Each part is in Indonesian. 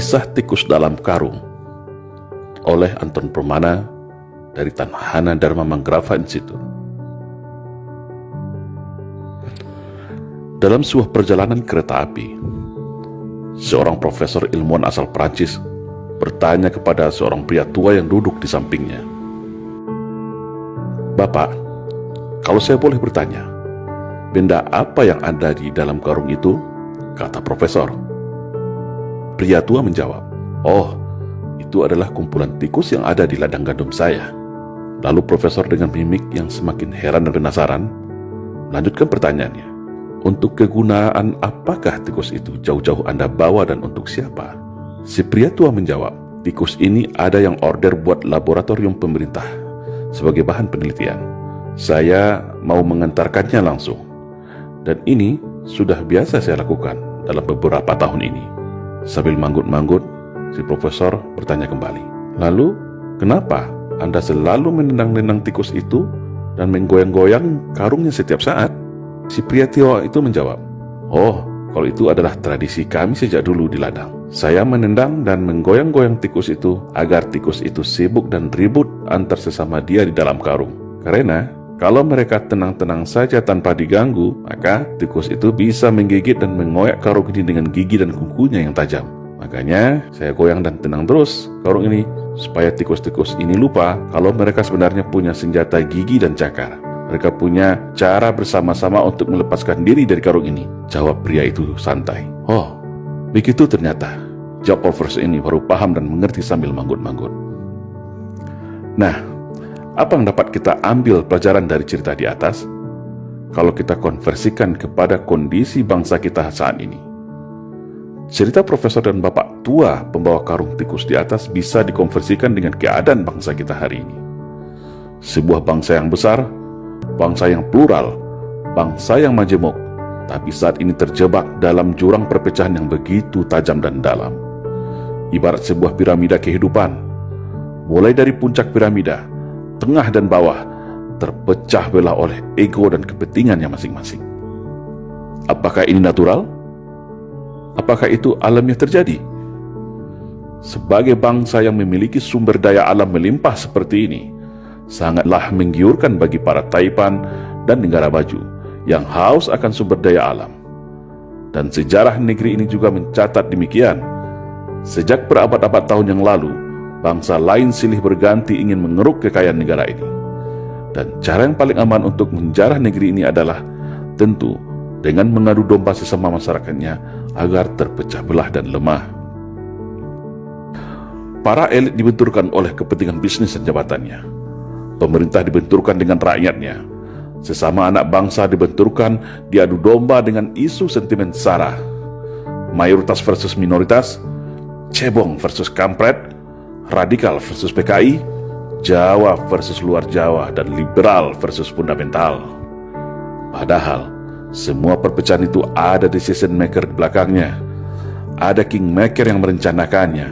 Kisah Tikus Dalam Karung oleh Anton Permana dari Tanhana Dharma Manggrava Institute. Dalam sebuah perjalanan kereta api, seorang profesor ilmuwan asal Prancis bertanya kepada seorang pria tua yang duduk di sampingnya, "Bapak, kalau saya boleh bertanya, benda apa yang ada di dalam karung itu?" kata profesor. Pria tua menjawab, "Oh, itu adalah kumpulan tikus yang ada di ladang gandum saya." Lalu profesor dengan mimik yang semakin heran dan penasaran melanjutkan pertanyaannya, "Untuk kegunaan apakah tikus itu jauh-jauh Anda bawa dan untuk siapa?" Si pria tua menjawab, "Tikus ini ada yang order buat laboratorium pemerintah sebagai bahan penelitian. Saya mau mengantarkannya langsung. Dan ini sudah biasa saya lakukan dalam beberapa tahun ini." Sambil manggut-manggut, si profesor bertanya kembali, "Lalu, kenapa Anda selalu menendang-nendang tikus itu dan menggoyang-goyang karungnya setiap saat?" Si pria tua itu menjawab, "Oh, kalau itu adalah tradisi kami sejak dulu di ladang. Saya menendang dan menggoyang-goyang tikus itu agar tikus itu sibuk dan ribut antar sesama dia di dalam karung. Karena kalau mereka tenang-tenang saja tanpa diganggu, maka tikus itu bisa menggigit dan mengoyak karung ini dengan gigi dan kukunya yang tajam. Makanya saya goyang dan tenang terus karung ini, supaya tikus-tikus ini lupa kalau mereka sebenarnya punya senjata gigi dan cakar. Mereka punya cara bersama-sama untuk melepaskan diri dari karung ini," jawab pria itu santai. "Oh, begitu ternyata," jawab profesor ini baru paham dan mengerti sambil manggut-manggut. Nah, apa yang dapat kita ambil pelajaran dari cerita di atas kalau kita konversikan kepada kondisi bangsa kita saat ini? Cerita profesor dan bapak tua pembawa karung tikus di atas bisa dikonversikan dengan keadaan bangsa kita hari ini. Sebuah bangsa yang besar, bangsa yang plural, bangsa yang majemuk, tapi saat ini terjebak dalam jurang perpecahan yang begitu tajam dan dalam. Ibarat sebuah piramida kehidupan, mulai dari puncak piramida, tengah dan bawah terpecah belah oleh ego dan kepentingannya masing-masing. Apakah ini natural? Apakah itu alamiah terjadi? Sebagai bangsa yang memiliki sumber daya alam melimpah seperti ini, sangatlah menggiurkan bagi para taipan dan negara maju yang haus akan sumber daya alam. Dan sejarah negeri ini juga mencatat demikian. Sejak berabad-abad tahun yang lalu, bangsa lain silih berganti ingin mengeruk kekayaan negara ini. Dan cara yang paling aman untuk menjarah negeri ini adalah tentu dengan mengadu domba sesama masyarakatnya agar terpecah belah dan lemah. Para elit dibenturkan oleh kepentingan bisnis dan jabatannya. Pemerintah dibenturkan dengan rakyatnya. Sesama anak bangsa dibenturkan diadu domba dengan isu sentimen sara. Mayoritas versus minoritas, cebong versus kampret, radikal versus PKI, Jawa versus luar Jawa, dan liberal versus fundamental. Padahal semua perpecahan itu ada decision maker di belakangnya. Ada kingmaker yang merencanakannya.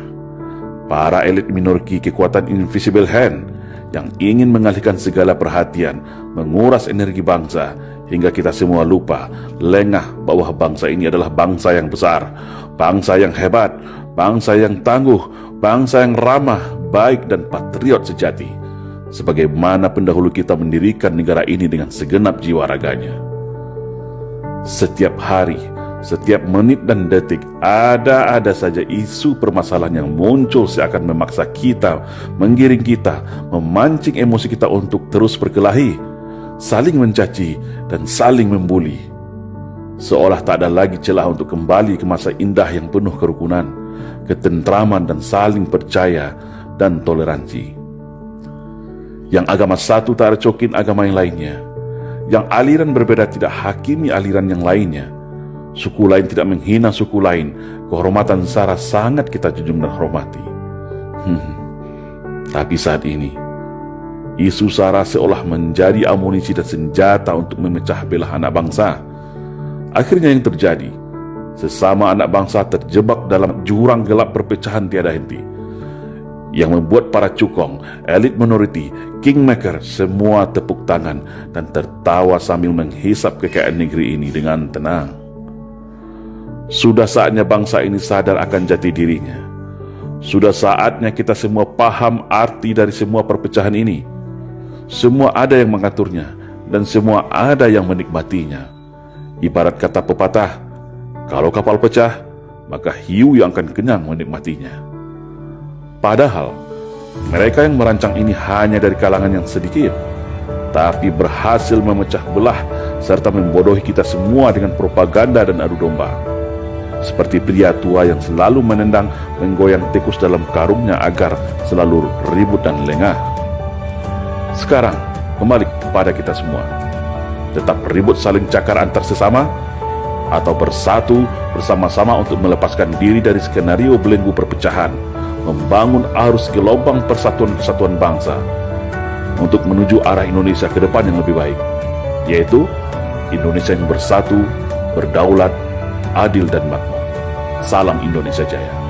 Para elit minorki kekuatan invisible hand yang ingin mengalihkan segala perhatian, menguras energi bangsa, hingga kita semua lupa, lengah bahwa bangsa ini adalah bangsa yang besar, bangsa yang hebat, bangsa yang tangguh, bangsa yang ramah, baik dan patriot sejati, sebagaimana pendahulu kita mendirikan negara ini dengan segenap jiwa raganya. Setiap hari, setiap menit dan detik, ada saja isu permasalahan yang muncul seakan memaksa kita, menggiring kita, memancing emosi kita untuk terus berkelahi, saling mencaci dan saling membuli. Seolah tak ada lagi celah untuk kembali ke masa indah yang penuh kerukunan, ketentraman dan saling percaya dan toleransi. Yang agama satu tak recokin agama yang lainnya. Yang aliran berbeda tidak hakimi aliran yang lainnya. Suku lain tidak menghina suku lain. Kehormatan sara sangat kita junjung dan hormati. Tapi saat ini, isu sara seolah menjadi amunisi dan senjata untuk memecah belah anak bangsa. Akhirnya yang terjadi, sesama anak bangsa terjebak dalam jurang gelap perpecahan tiada henti, yang membuat para cukong, elit minoriti, kingmaker semua tepuk tangan dan tertawa sambil menghisap kekayaan negeri ini dengan tenang. Sudah saatnya bangsa ini sadar akan jati dirinya. Sudah saatnya kita semua paham arti dari semua perpecahan ini. Semua ada yang mengaturnya, dan semua ada yang menikmatinya. Ibarat kata pepatah, kalau kapal pecah, maka hiu yang akan kenyang menikmatinya. Padahal, mereka yang merancang ini hanya dari kalangan yang sedikit, tapi berhasil memecah belah serta membodohi kita semua dengan propaganda dan adu domba. Seperti pria tua yang selalu menendang menggoyang tikus dalam karungnya agar selalu ribut dan lengah. Sekarang, kembali kepada kita semua. Tetap ribut saling cakar antar sesama, atau bersatu bersama-sama untuk melepaskan diri dari skenario belenggu perpecahan, membangun arus gelombang persatuan kesatuan bangsa untuk menuju arah Indonesia ke depan yang lebih baik, yaitu Indonesia yang bersatu, berdaulat, adil dan makmur. Salam Indonesia Jaya.